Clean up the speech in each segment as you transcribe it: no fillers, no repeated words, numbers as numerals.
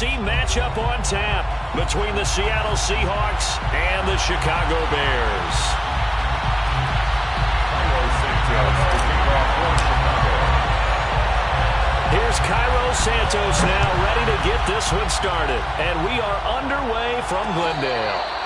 NFC matchup on tap between the Seattle Seahawks and the Chicago Bears. Here's Cairo Santos now ready to get this one started. And we are underway from Glendale.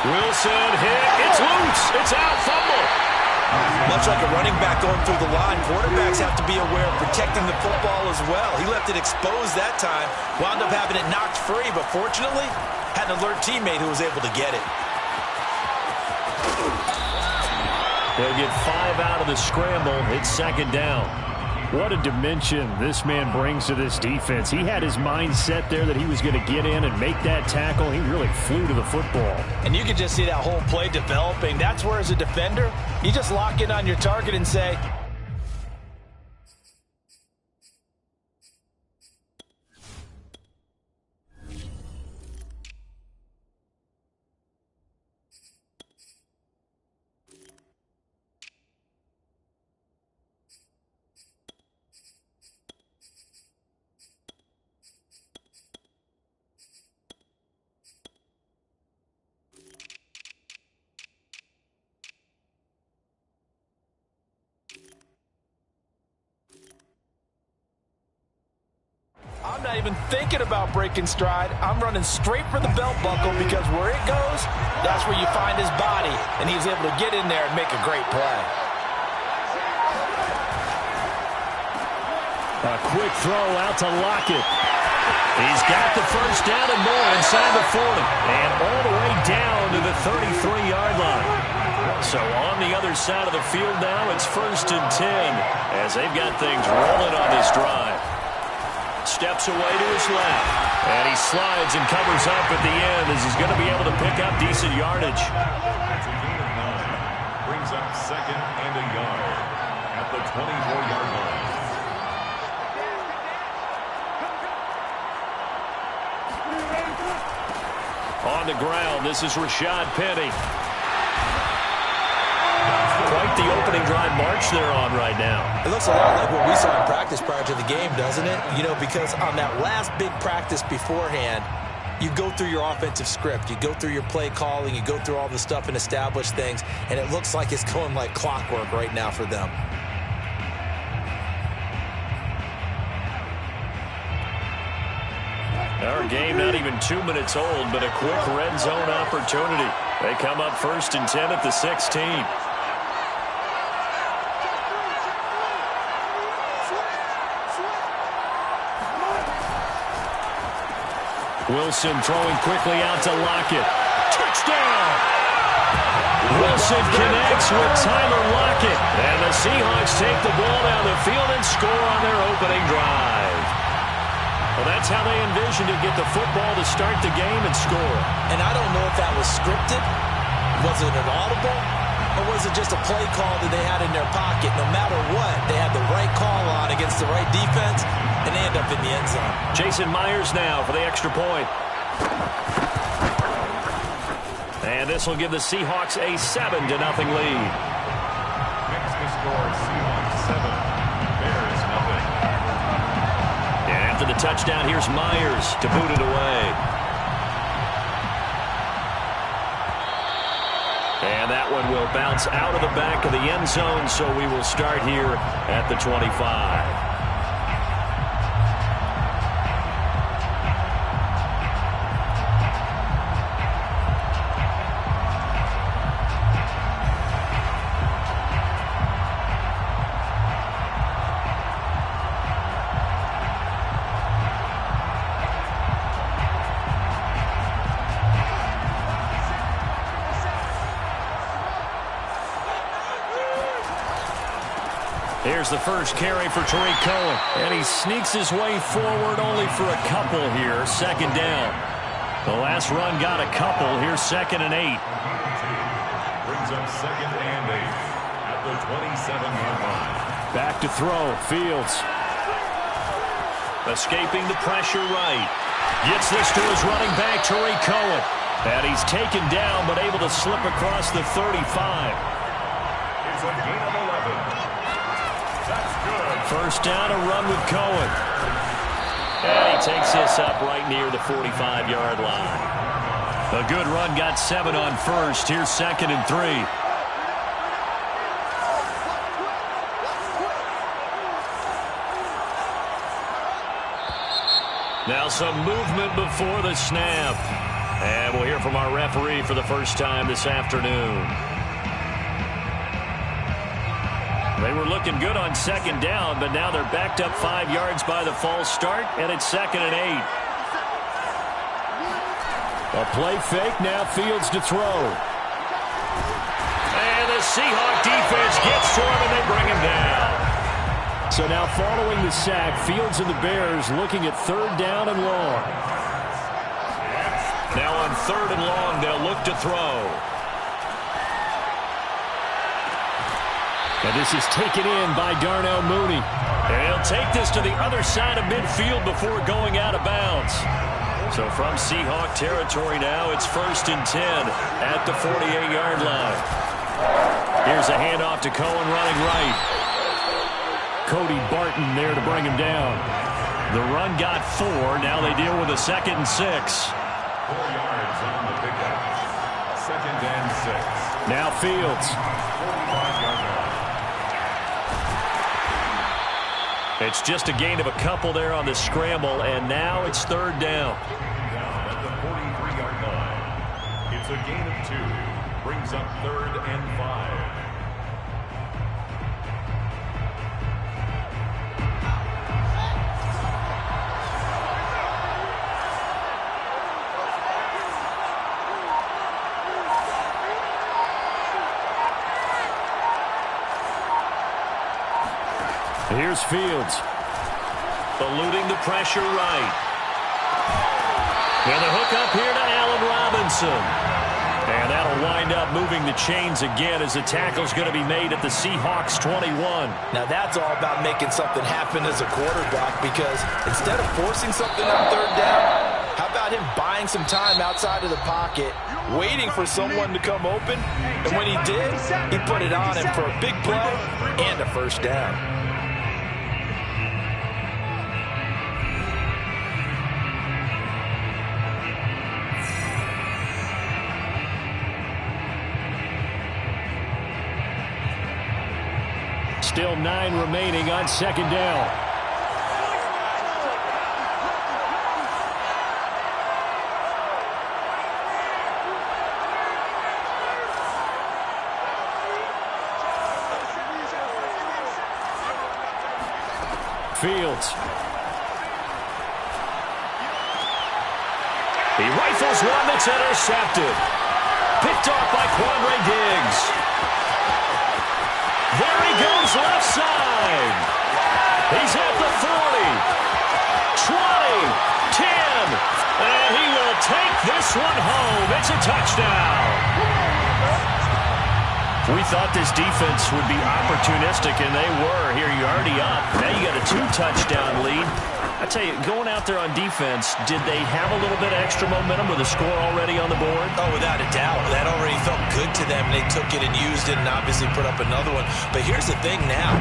Wilson hit. It's loose. It's out. Fumble. Much like a running back going through the line, quarterbacks have to be aware of protecting the football as well. He left it exposed that time, wound up having it knocked free, but fortunately, had an alert teammate who was able to get it. They'll get 5 out of the scramble. It's second down. What a dimension this man brings to this defense. He had his mind set there that he was going to get in and make that tackle. He really flew to the football. And you can just see that whole play developing. That's where, as a defender, you just lock in on your target and say, I'm not even thinking about breaking stride. I'm running straight for the belt buckle because where it goes, that's where you find his body. And he was able to get in there and make a great play. A quick throw out to Lockett. He's got the first down and more inside the 40. And all the way down to the 33-yard line. So on the other side of the field now, it's 1st and 10 as they've got things rolling on this drive. Steps away to his left. And he slides and covers up at the end as he's going to be able to pick up decent yardage. That's a gain of 9. Brings up 2nd and a yard at the 24-yard line. On the ground, this is Rashad Penny. Quite the opening drive march they're on right now. It looks a lot like what we saw in practice prior to the game, doesn't it? You know, because on that last big practice beforehand, you go through your offensive script, you go through your play calling, you go through all the stuff and establish things, and it looks like it's going like clockwork right now for them. Our game not even 2 minutes old, but a quick red zone opportunity. They come up 1st and 10 at the 16. Wilson throwing quickly out to Lockett. Touchdown! Wilson connects with Tyler Lockett. And the Seahawks take the ball down the field and score on their opening drive. Well, that's how they envisioned to get the football to start the game and score. And I don't know if that was scripted. Was it an audible? Or was it just a play call that they had in their pocket? No matter what, they had the right call on against the right defense, and they end up in the end zone. Jason Myers now for the extra point. And this will give the Seahawks a 7-0 lead. Next to score, Seahawks 7, Bears nothing. And after the touchdown, here's Myers to boot it away. And that one will bounce out of the back of the end zone, so we will start here at the 25. Here's the first carry for Tariq Cohen. And he sneaks his way forward only for a couple here. Second down. The last run got a couple. Here's 2nd and 8. Brings up 2nd and 8 at the 27-yard line. Back to throw. Fields. Escaping the pressure right. Gets this to his running back, Tariq Cohen. And he's taken down, but able to slip across the 35. It's a gain of 11. That's good. First down, a run with Cohen. And he takes this up right near the 45-yard line. A good run, got 7 on first. Here's 2nd and 3. Now some movement before the snap. And we'll hear from our referee for the first time this afternoon. They were looking good on 2nd down, but now they're backed up 5 yards by the false start, and it's 2nd and 8. A play fake, now Fields to throw. And the Seahawk defense gets to him, and they bring him down. So now following the sack, Fields and the Bears looking at 3rd down and long. Now on 3rd and long, they'll look to throw. And this is taken in by Darnell Mooney. And he'll take this to the other side of midfield before going out of bounds. So from Seahawk territory now, it's 1st and 10 at the 48-yard line. Here's a handoff to Cohen running right. Cody Barton there to bring him down. The run got 4. Now they deal with a 2nd and 6. 4 yards on the pickup. 2nd and 6. Now Fields. 45-yard line. It's just a gain of a couple there on the scramble, and now it's 3rd down. Down at the 43-yard line. It's a gain of 2. Brings up 3rd and 5. Here's Fields. Eluding the pressure right. And the hook up here to Allen Robinson. And that'll wind up moving the chains again as the tackle's going to be made at the Seahawks 21. Now that's all about making something happen as a quarterback, because instead of forcing something on 3rd down, how about him buying some time outside of the pocket, waiting for someone to come open, and when he did, he put it on him for a big play and a 1st down. Still 9 remaining on 2nd down. Fields. He rifles one that's intercepted. Picked off by Quandre Diggs. There he goes left side. He's at the 40, 20, 10, and he will take this one home. It's a touchdown. We thought this defense would be opportunistic, and they were. Here, you're already up. Now you got a 2-touchdown lead. I tell you, going out there on defense, did they have a little bit of extra momentum with a score already on the board? Oh, without a doubt. That already felt good to them. They took it and used it and obviously put up another one. But here's the thing now.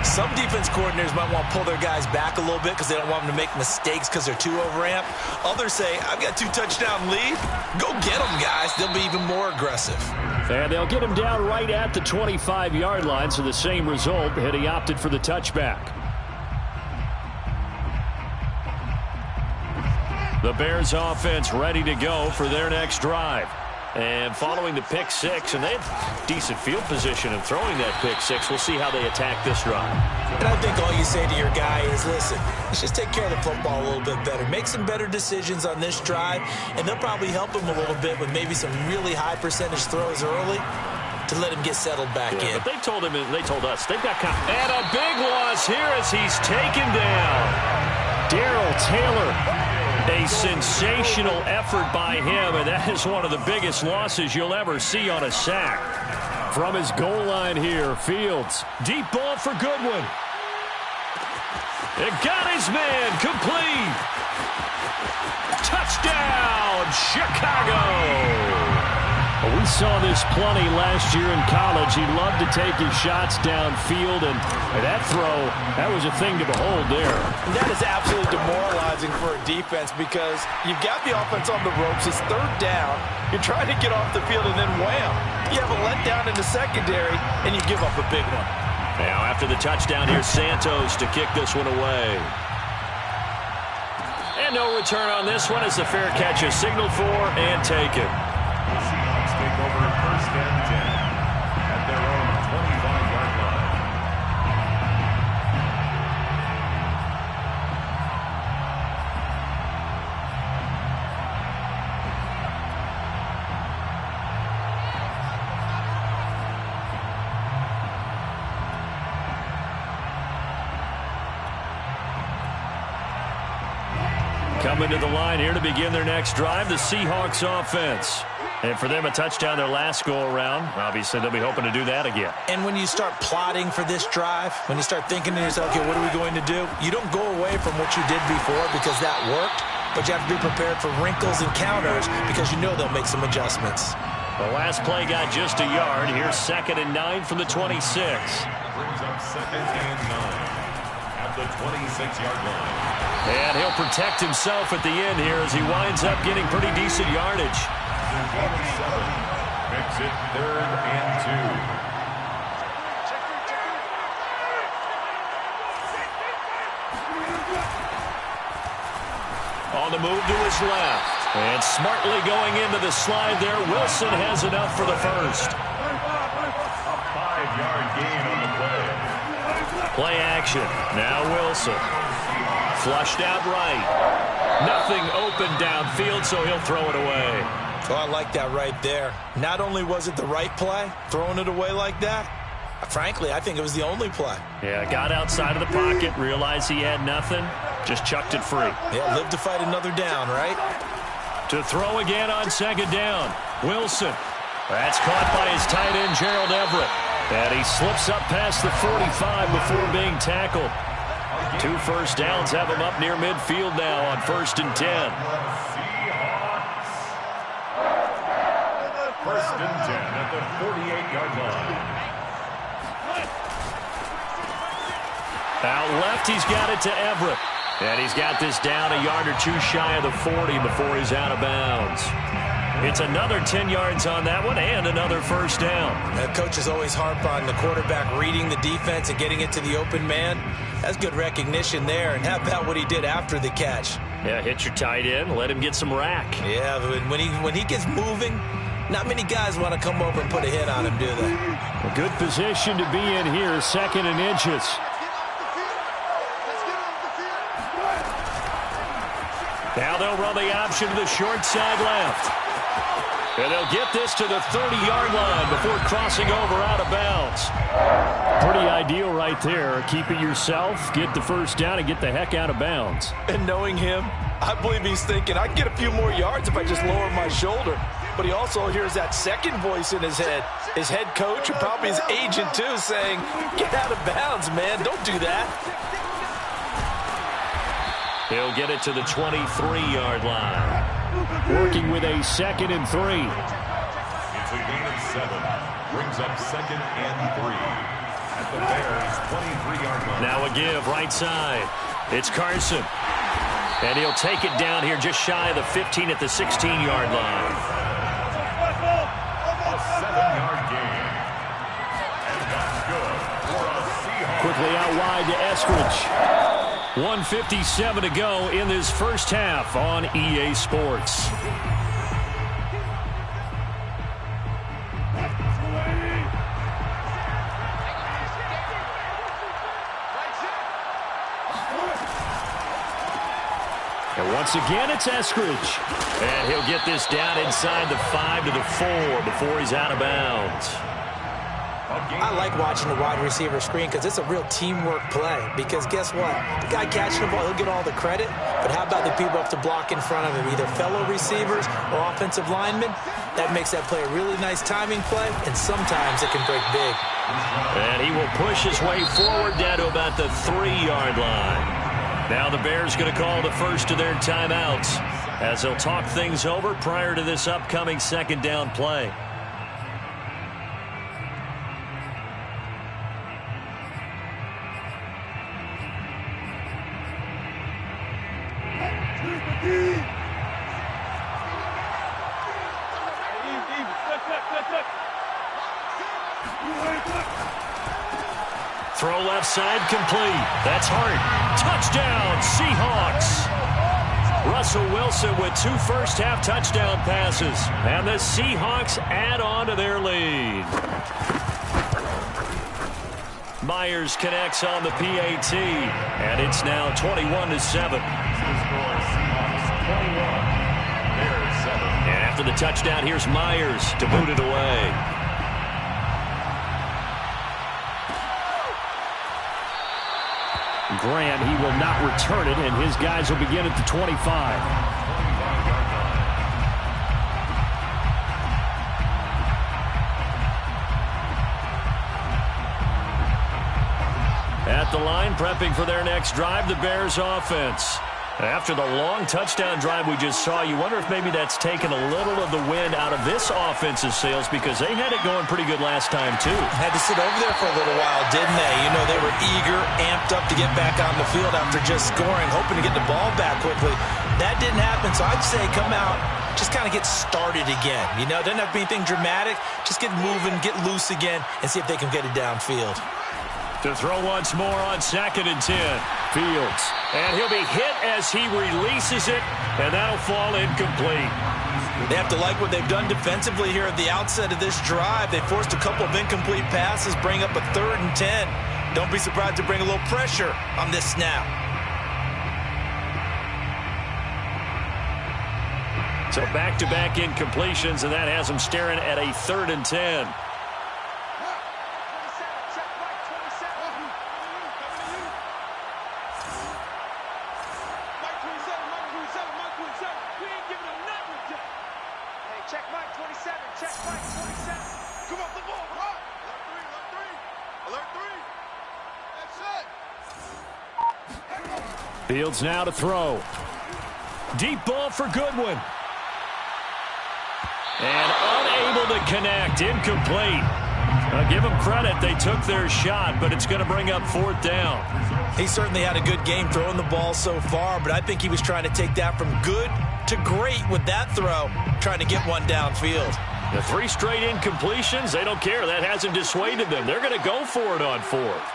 Some defense coordinators might want to pull their guys back a little bit because they don't want them to make mistakes because they're too overamped. Others say, I've got 2-touchdown lead. Go get them, guys. They'll be even more aggressive. And they'll get him down right at the 25-yard line, so the same result, and he opted for the touchback. The Bears offense ready to go for their next drive. And following the pick six, and they have decent field position in throwing that pick six. We'll see how they attack this drive. And I think all you say to your guy is, listen, let's just take care of the football a little bit better. Make some better decisions on this drive, and they'll probably help him a little bit with maybe some really high percentage throws early to let him get settled back in. But they told us they've got confidence. And a big loss here as he's taken down. Darrell Taylor, a sensational effort by him, and that is one of the biggest losses you'll ever see on a sack. From his goal line here, Fields. Deep ball for Goodwin. It got his man complete. Touchdown, Chicago. We saw this plenty last year in college. He loved to take his shots downfield, and that throw, that was a thing to behold there. And that is absolutely demoralizing for a defense because you've got the offense on the ropes. It's third down. You're trying to get off the field, and then wham, you have a letdown in the secondary, and you give up a big one. Now after the touchdown, here's Santos to kick this one away. And no return on this one as the fair catch is signaled for and taken. Seahawks take over first and 10 at their own 25-yard line. Coming to the line here to begin their next drive, the Seahawks offense. And for them, a touchdown their last go-around. Obviously, they'll be hoping to do that again. And when you start plotting for this drive, when you start thinking to yourself, okay, what are we going to do? You don't go away from what you did before because that worked, but you have to be prepared for wrinkles and counters because you know they'll make some adjustments. The last play got just a yard. Here's 2nd and 9 from the 26. Brings up 2nd and 9 at the 26-yard line. And he'll protect himself at the end here as he winds up getting pretty decent yardage. 7 makes it 3rd and 2. On the move to his left. And smartly going into the slide there. Wilson has enough for the first. 5-yard gain on the play. Play action. Now Wilson. Flushed out right. Nothing open downfield, so he'll throw it away. Oh, I like that right there. Not only was it the right play, throwing it away like that, frankly, I think it was the only play. Yeah, got outside of the pocket, realized he had nothing, just chucked it free. Yeah, live to fight another down, right? To throw again on 2nd down. Wilson. That's caught by his tight end, Gerald Everett. And he slips up past the 45 before being tackled. 2 first downs have him up near midfield now on 1st and 10. Seahawks. 1st and 10 at the 48-yard line. Out left, he's got it to Everett. And he's got this down a yard or two shy of the 40 before he's out of bounds. It's another 10 yards on that one and another first down. Coaches always harp on the quarterback reading the defense and getting it to the open man. That's good recognition there. And how about what he did after the catch? Yeah, hit your tight end, let him get some rack. Yeah, but when he gets moving, not many guys want to come over and put a hit on him, do they? A good position to be in here, 2nd and inches. Now they'll run the option to the short side left. And they'll get this to the 30-yard line before crossing over out of bounds. Pretty ideal right there. Keep it yourself, get the first down, and get the heck out of bounds. And knowing him, I believe he's thinking, I can get a few more yards if I just lower my shoulder. But he also hears that second voice in his head. His head coach and probably his agent, too, saying, get out of bounds, man. Don't do that. He'll get it to the 23-yard line. Working with a 2nd and 3. It's a gain of 7. Brings up 2nd and 3 at the Bears' 23-yard line. Now a give right side. It's Carson. And he'll take it down here just shy of the 15 at the 16-yard line. A 7-yard gain. And that's good for a Seahawks. Quickly out wide to Eskridge. 1:57 to go in this first half on EA Sports. And once again, it's Eskridge. And he'll get this down inside the 5 to the 4 before he's out of bounds. I like watching the wide receiver screen because it's a real teamwork play. Because guess what? The guy catching the ball, he'll get all the credit. But how about the people up to block in front of him, either fellow receivers or offensive linemen? That makes that play a really nice timing play, and sometimes it can break big. And he will push his way forward down to about the 3-yard line. Now the Bears going to call the first of their timeouts as they'll talk things over prior to this upcoming second down play. Throw left side complete. That's Hart. Touchdown, Seahawks. Russell Wilson with 2 first-half touchdown passes. And the Seahawks add on to their lead. Myers connects on the PAT. And it's now 21-7. And after the touchdown, here's Myers to boot it away. Grant, he will not return it, and his guys will begin at the 25. At the line, prepping for their next drive, the Bears offense. After the long touchdown drive we just saw, you wonder if maybe that's taken a little of the wind out of this offensive sails because they had it going pretty good last time, too. Had to sit over there for a little while, didn't they? You know, they were eager, amped up to get back on the field after just scoring, hoping to get the ball back quickly. That didn't happen, so I'd say come out, just kind of get started again. You know, doesn't have to be anything dramatic. Just get moving, get loose again, and see if they can get it downfield. To throw once more on 2nd and 10. Fields. And he'll be hit as he releases it, and that'll fall incomplete. They have to like what they've done defensively here at the outset of this drive. They forced a couple of incomplete passes, bring up a 3rd and 10. Don't be surprised to bring a little pressure on this snap. So back-to-back incompletions, and that has them staring at a 3rd and 10. Fields now to throw. Deep ball for Goodwin. And unable to connect. Incomplete. Give them credit. They took their shot, but it's going to bring up 4th down. He certainly had a good game throwing the ball so far, but I think he was trying to take that from good to great with that throw, trying to get one downfield. The 3 straight incompletions, they don't care. That hasn't dissuaded them. They're going to go for it on 4th.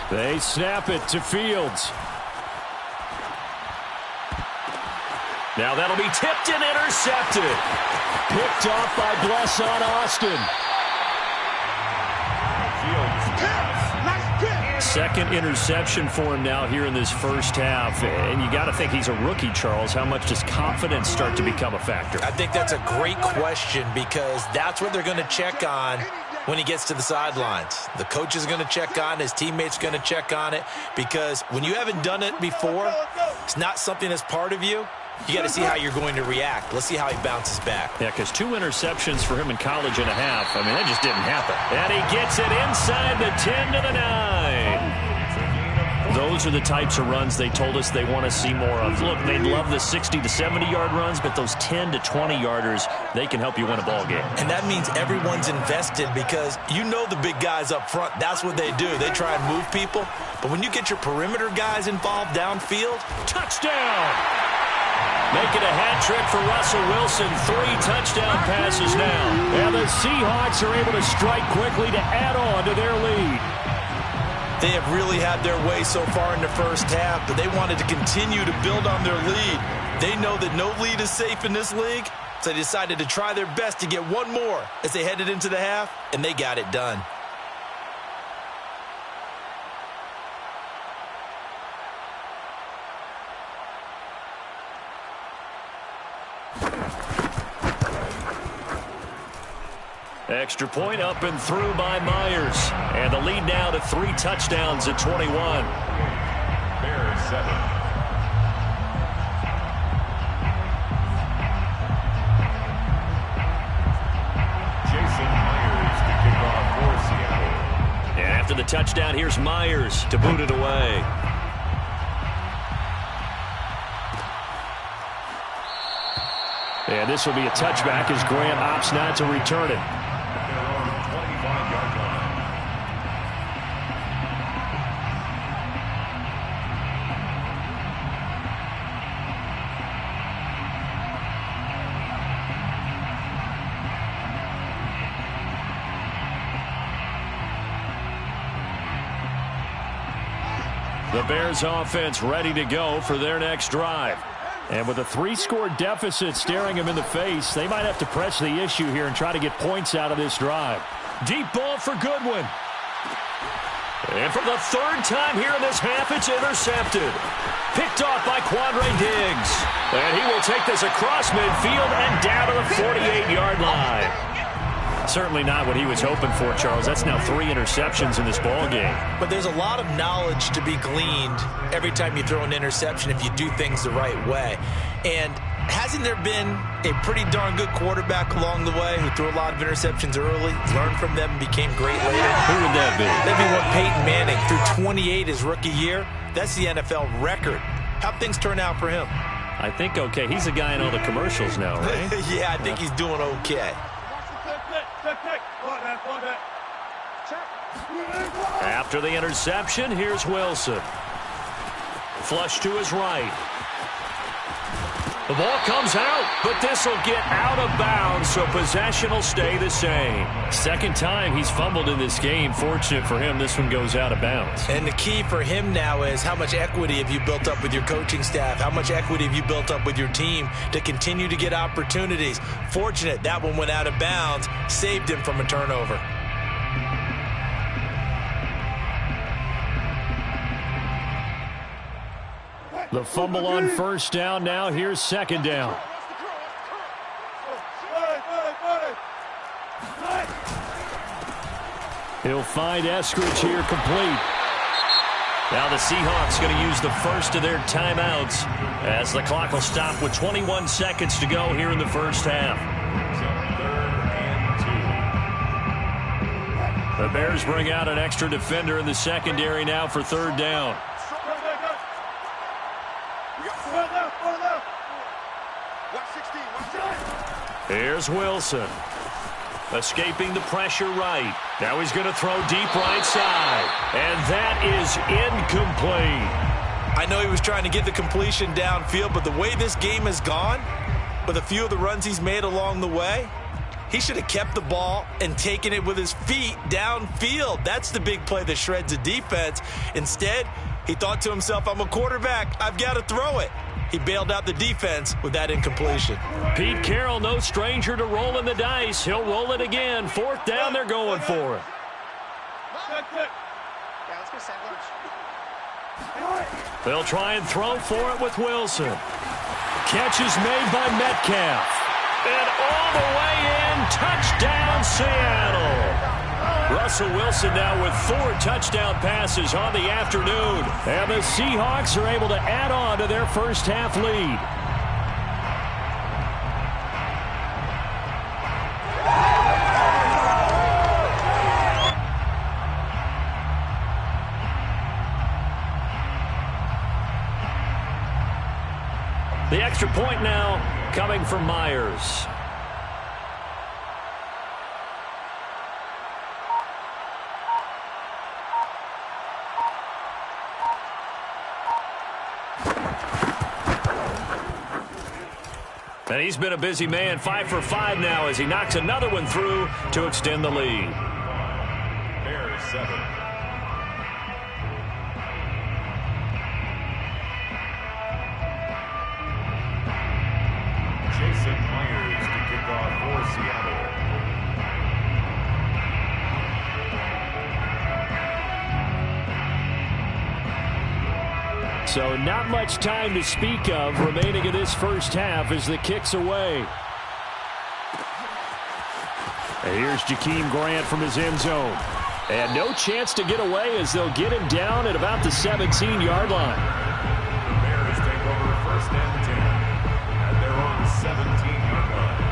They snap it to Fields. Now that'll be tipped and intercepted. Picked off by Blesson Austin. Second interception for him now here in this first half. And you got to think he's a rookie, Charles. How much does confidence start to become a factor? I think that's a great question because that's what they're going to check on when he gets to the sidelines. The coach is going to check on it. His teammates are going to check on it because when you haven't done it before, it's not something that's part of you. You got to see how you're going to react. Let's see how he bounces back. Yeah, because 2 interceptions for him in college and a half. I mean, that just didn't happen. And he gets it inside the 10 to the 9. Those are the types of runs they told us they want to see more of. Look, they love the 60 to 70-yard runs, but those 10 to 20-yarders, they can help you win a ball game. And that means everyone's invested because you know the big guys up front, that's what they do. They try and move people. But when you get your perimeter guys involved downfield, touchdown! Making a hat trick for Russell Wilson. 3 touchdown passes now. And the Seahawks are able to strike quickly to add on to their lead. They have really had their way so far in the first half, but they wanted to continue to build on their lead. They know that no lead is safe in this league, so they decided to try their best to get one more as they headed into the half, and they got it done. Extra point up and through by Myers. And the lead now to 3 touchdowns at 21. Bears 7. After the touchdown, here's Myers to boot it away. And this will be a touchback as Grant opts not to return it. The Bears offense ready to go for their next drive. And with a 3-score deficit staring them in the face, they might have to press the issue here and try to get points out of this drive. Deep ball for Goodwin. And for the 3rd time here in this half, it's intercepted. Picked off by Quandre Diggs. And he will take this across midfield and down to the 48-yard line. Certainly not what he was hoping for, Charles. That's now 3 interceptions in this ball game. But there's a lot of knowledge to be gleaned every time you throw an interception if you do things the right way. And hasn't there been a pretty darn good quarterback along the way who threw a lot of interceptions early, learned from them, and became great later? Who would that be? That'd be one Peyton Manning. Threw 28 his rookie year. That's the NFL record. How'd things turn out for him? I think okay. He's a guy in all the commercials now, right? Yeah, I think he's doing okay. After the interception, here's Wilson. Flush to his right. The ball comes out, but this will get out of bounds, so possession will stay the same. 2nd time he's fumbled in this game. Fortunate for him, this one goes out of bounds. And the key for him now is how much equity have you built up with your coaching staff? How much equity have you built up with your team to continue to get opportunities? Fortunate that one went out of bounds, saved him from a turnover. The fumble on 1st down. Now here's 2nd down. He'll find Eskridge here complete. Now the Seahawks going to use the first of their timeouts as the clock will stop with 21 seconds to go here in the 1st half. 3rd and 2. The Bears bring out an extra defender in the secondary now for 3rd down. Here's Wilson. Escaping the pressure right. Now he's going to throw deep right side. And that is incomplete. I know he was trying to get the completion downfield, but the way this game has gone, with a few of the runs he's made along the way, he should have kept the ball and taken it with his feet downfield. That's the big play that shreds a defense. Instead, he thought to himself, I'm a quarterback. I've got to throw it. He bailed out the defense with that incompletion. Pete Carroll, no stranger to rolling the dice. He'll roll it again. 4th down, they're going for it. They'll try and throw for it with Wilson. Catch is made by Metcalf. And all the way in, touchdown Seattle. Russell Wilson now with 4 touchdown passes on the afternoon. And the Seahawks are able to add on to their 1st half lead. The extra point now coming from Myers. And he's been a busy man, 5 for 5 now as he knocks another one through to extend the lead. Bears 7. Jason Myers to kick off for Seattle. So not much time to speak of remaining in this first half as the kick's away. And here's Jakeem Grant from his end zone. And no chance to get away as they'll get him down at about the 17-yard line. The Bears take over first and 10 at their own 17-yard line.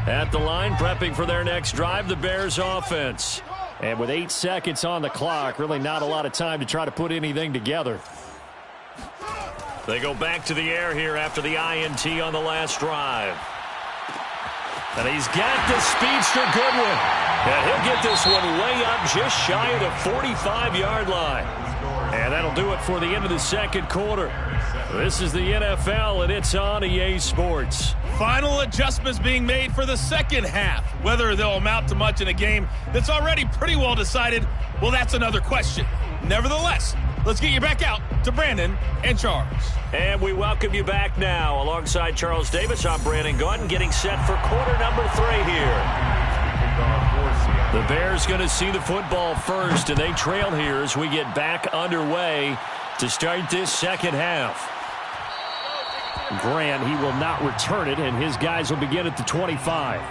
At the line, prepping for their next drive, the Bears offense. And with 8 seconds on the clock, really not a lot of time to try to put anything together. They go back to the air here after the INT on the last drive. And he's got the speedster Goodwin. And he'll get this one way up just shy of the 45-yard line. And that'll do it for the end of the second quarter. This is the NFL, and it's on EA Sports. Final adjustments being made for the second half. Whether they'll amount to much in a game that's already pretty well decided, well, that's another question. Nevertheless, let's get you back out to Brandon and Charles. And we welcome you back now. Alongside Charles Davis, I'm Brandon Gaudin, getting set for quarter number 3 here. The Bears going to see the football first, and they trail here as we get back underway to start this second half. Grant, he will not return it, and his guys will begin at the 25.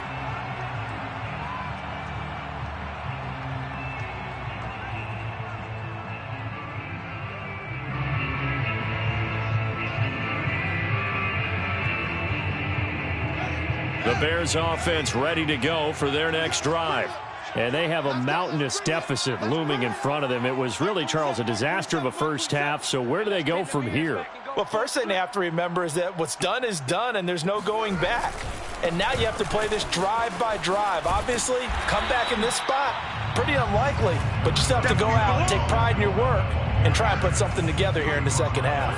The Bears offense ready to go for their next drive. And they have a mountainous deficit looming in front of them. It was really, Charles, a disaster of a first half. So where do they go from here? Well, first thing they have to remember is that what's done is done, and there's no going back. And now you have to play this drive by drive. Obviously, come back in this spot, pretty unlikely. But you still have to go out, take pride in your work, and try and put something together here in the second half.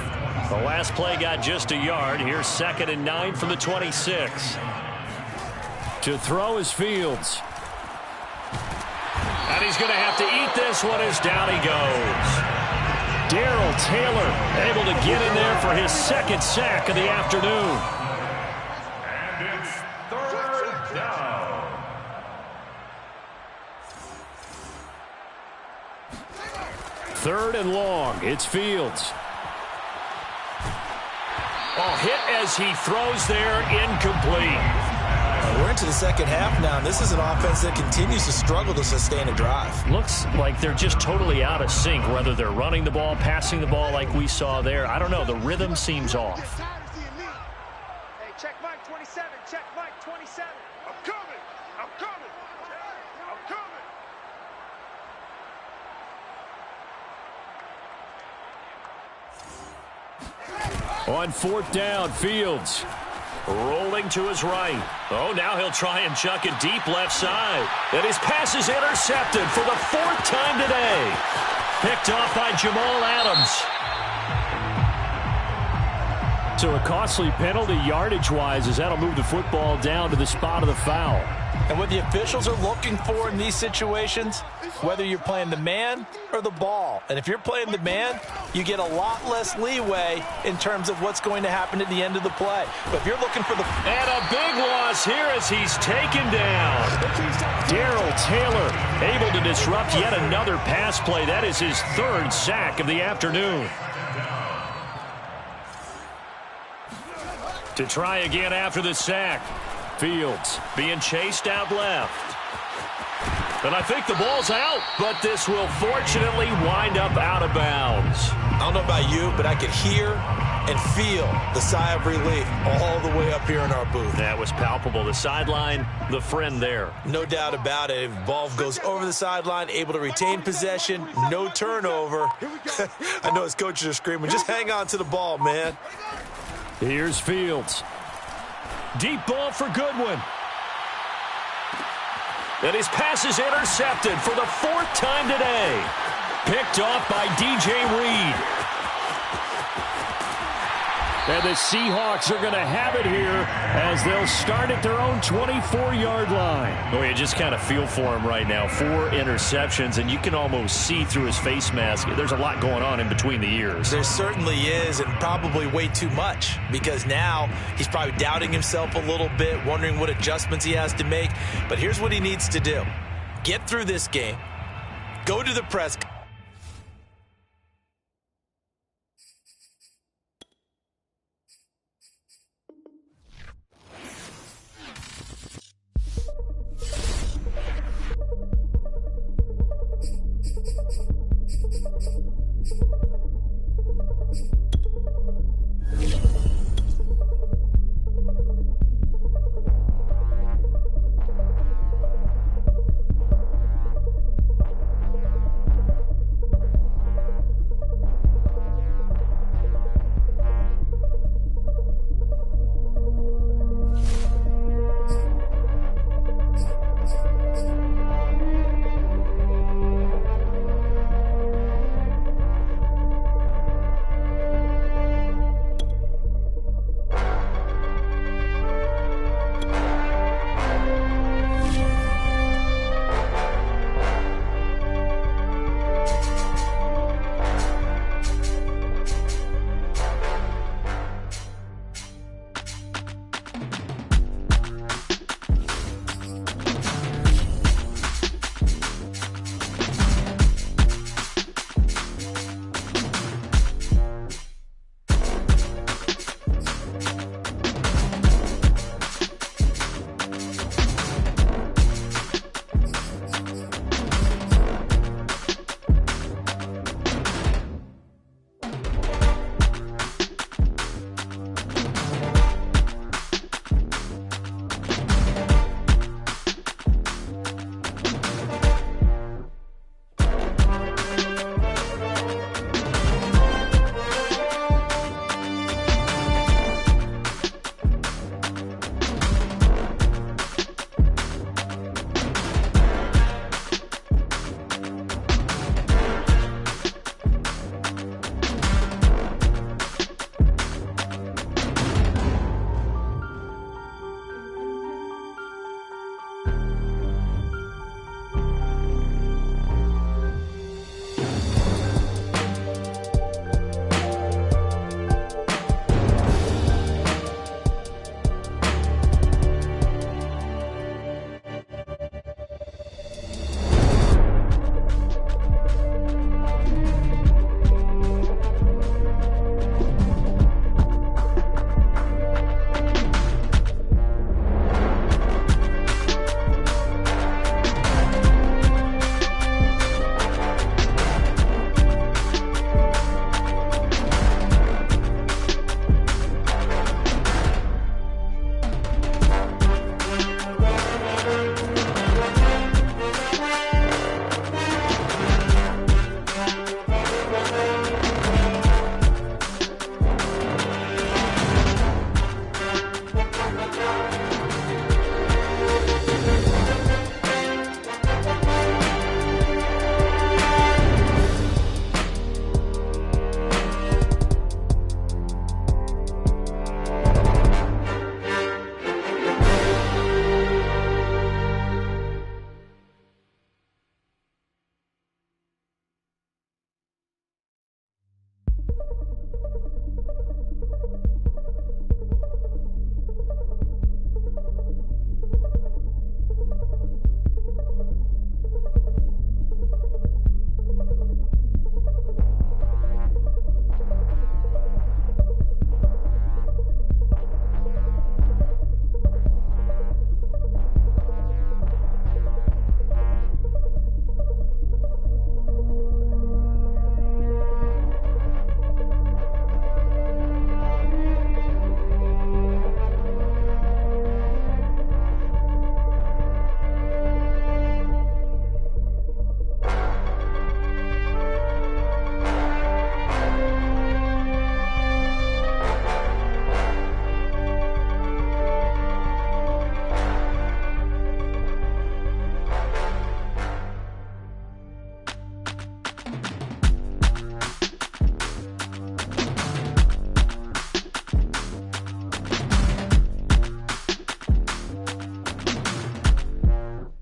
The last play got just a yard. Here's 2nd and 9 from the 26. To throw is Fields. And he's going to have to eat this one as down he goes. Darrell Taylor able to get in there for his 2nd sack of the afternoon. And it's 3rd down. Third and long. It's Fields. Oh, hit as he throws there, incomplete. We're into the second half now, and this is an offense that continues to struggle to sustain a drive. Looks like they're just totally out of sync, whether they're running the ball, passing the ball like we saw there. I don't know. The rhythm seems off. Hey, check Mike 27. Check Mike 27. I'm coming. I'm coming. I'm coming. On 4th down, Fields. Rolling to his right. Oh, now he'll try and chuck it deep left side. And his pass is intercepted for the 4th time today. Picked off by Jamal Adams. So a costly penalty yardage-wise as that'll move the football down to the spot of the foul. And what the officials are looking for in these situations, whether you're playing the man or the ball. And if you're playing the man, you get a lot less leeway in terms of what's going to happen at the end of the play. But if you're looking for the... And a big loss here as he's taken down. Darrell Taylor able to disrupt yet another pass play. That is his 3rd sack of the afternoon. To try again after the sack. Fields being chased out left. And I think the ball's out, but this will fortunately wind up out of bounds. I don't know about you, but I could hear and feel the sigh of relief all the way up here in our booth. That was palpable. The sideline, the friend there. No doubt about it. If ball goes over the sideline, able to retain possession, no turnover. I know his coaches are screaming, just hang on to the ball, man. Here's Fields. Deep ball for Goodwin. And his pass is intercepted for the 4th time today. Picked off by DJ Reed. And the Seahawks are going to have it here as they'll start at their own 24-yard line. Well, you just kind of feel for him right now. 4 interceptions, and you can almost see through his face mask. There's a lot going on in between the ears. There certainly is, and probably way too much, because now he's probably doubting himself a little bit, wondering what adjustments he has to make. But here's what he needs to do. Get through this game. Go to the press